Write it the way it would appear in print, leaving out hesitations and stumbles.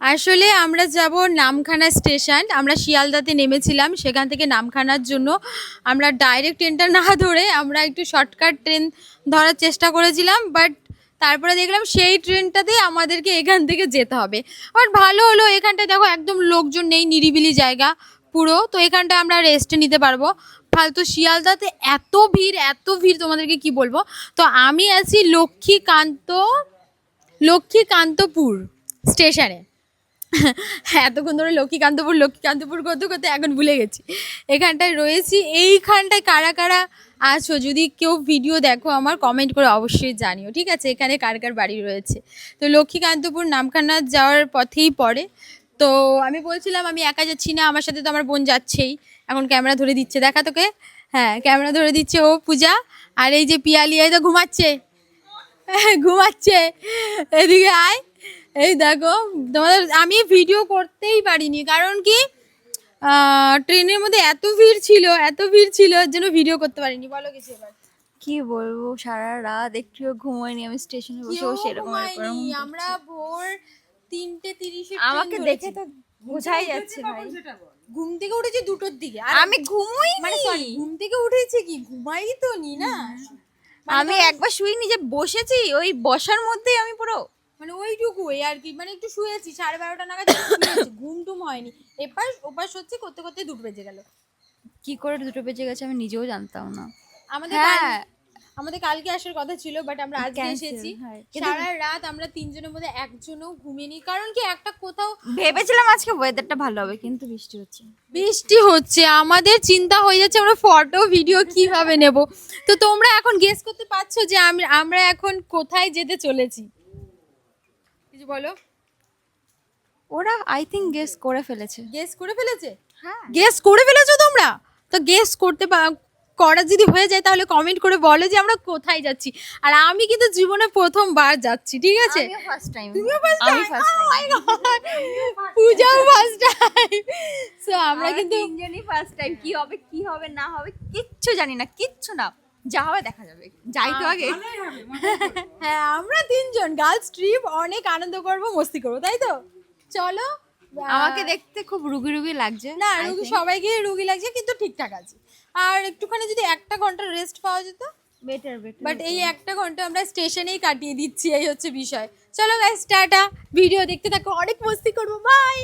আসলে আমরা যাব নামখানা স্টেশন। আমরা শিয়ালদাতে নেমেছিলাম, সেখান থেকে নামখানার জন্য আমরা ডাইরেক্ট ট্রেনটা না ধরে আমরা একটু শর্টকাট ট্রেন ধরার চেষ্টা করেছিলাম, বাট তারপরে দেখলাম সেই ট্রেনটাতেই আমাদেরকে এখান থেকে যেতে হবে। আর ভালো হলো, এখানটায় দেখো একদম লোকজন নেই, নিরিবিলি জায়গা পুরো, তো এখানটায় আমরা রেস্ট নিতে পারবো। ফালতু শিয়ালদাতে এত ভিড় তোমাদেরকে কি বলবো। তো আমি আছি লক্ষ্মীকান্তপুর স্টেশনে। এতক্ষণ ধরে লক্ষ্মীকান্তপুর করতে করতে এখন ভুলে গেছি। এখানটায় রয়েছি, এইখানটায় কারা কারা আছো যদি কেউ ভিডিও দেখো আমার কমেন্ট করে অবশ্যই জানিও, ঠিক আছে? এখানে কার কার বাড়ি রয়েছে। তো লক্ষ্মীকান্তপুর নামখানা যাওয়ার পথেই পড়ে। তো আমি বলছিলাম আমি একা যাচ্ছি না, আমার সাথে তো আমার বোন যাচ্ছেই। এখন ক্যামেরা ধরে দিচ্ছে, দেখা তোকে। হ্যাঁ, ক্যামেরা ধরে দিচ্ছে ও পূজা। আর এই যে পিয়ালি, এই তো ঘুমাচ্ছে ঘুমাচ্ছে। এদিকে আয়, এই দেখো তোমাদের আমি ভিডিও করতেই পারিনি, কারণ কি ট্রেনের মধ্যে এত ভিড় ছিল এর জন্য ভিডিও করতে পারিনি। বলো কিছু এবার। কি বলবো, সারা রাত একটুও ঘুমাইনি আমি, স্টেশনে বসে বসে এরকম আমরা ভোর 3:30 আমাকে দেখে তো বোঝাই যাচ্ছে ভাই। ঘুম থেকে উঠেছি 2টোর দিকে, আর আমি ঘুমোই মানে সরি ঘুম থেকে উঠেছি কি ঘুমাই তো নি না। আমি একবার শুইনি, যে বসেছি ওই বসার মধ্যেই আমি পুরো মানে ওইটুকুই আর কি, মানে একটু শুয়েছি 12:30 নাগাদ ঘুম টুম হয়নি। এপাশ ওপাশ হচ্ছে করতে করতে 2টো বেজে গেল। কি করে 2টো বেজে গেছে আমি নিজেও জানতাম না। আমাদের কালকে আসার কথা ছিল, বাট আমরা আজকে এসেছি। সারা রাত আমরা তিনজনের মধ্যে একজনও ঘুমিনি, কারণ কি একটা কোথাও ভেবেছিলাম আজকে ওয়েদারটা ভালো হবে, কিন্তু বৃষ্টি হচ্ছে। আমাদের চিন্তা হয়ে যাচ্ছে আমরা ফটো ভিডিও কিভাবে নেব। তো তোমরা এখন গেস করতে পারছো যে আমরা এখন কোথায় যেতে চলেছি, কিছু বলো। ওরা আই থিঙ্ক গেস করে ফেলেছে। হ্যাঁ, গেস করে ফেলেছো তোমরা। তো গেস করা যদি হয়ে যায় তাহলে কমেন্ট করে বলো যে আমরা কোথায় যাচ্ছি। আর আমি কিন্তু জীবনে প্রথমবার যাচ্ছি, ঠিক আছে? আমিও ফার্স্ট টাইম। পূজাও ফার্স্ট টাইম। সো আমরা কিন্তু তিনজনই ফার্স্ট টাইম। কি হবে না হবে কিচ্ছু জানি না, কিচ্ছু না, যা হবে দেখা যাবে, যাই তো আগে। হ্যাঁ, আমরা তিনজন গার্লস ট্রিপ, অনেক আনন্দ করবো, মস্তি করবো, তাই তো? চলো। আমাকে দেখতে খুব রুগী লাগছে না, সবাইকে রুগী লাগছে, কিন্তু ঠিকঠাক আছে। আর একটুখানি যদি 1টা ঘন্টা রেস্ট পাওয়া যেত বেটার। বাট এই 1টা ঘন্টা আমরা স্টেশনেই কাটিয়ে দিচ্ছি, এই হচ্ছে বিষয়। চলো গাইস, টাটা। ভিডিও দেখতে থাকো, অনেক মস্তি করবো, বাই।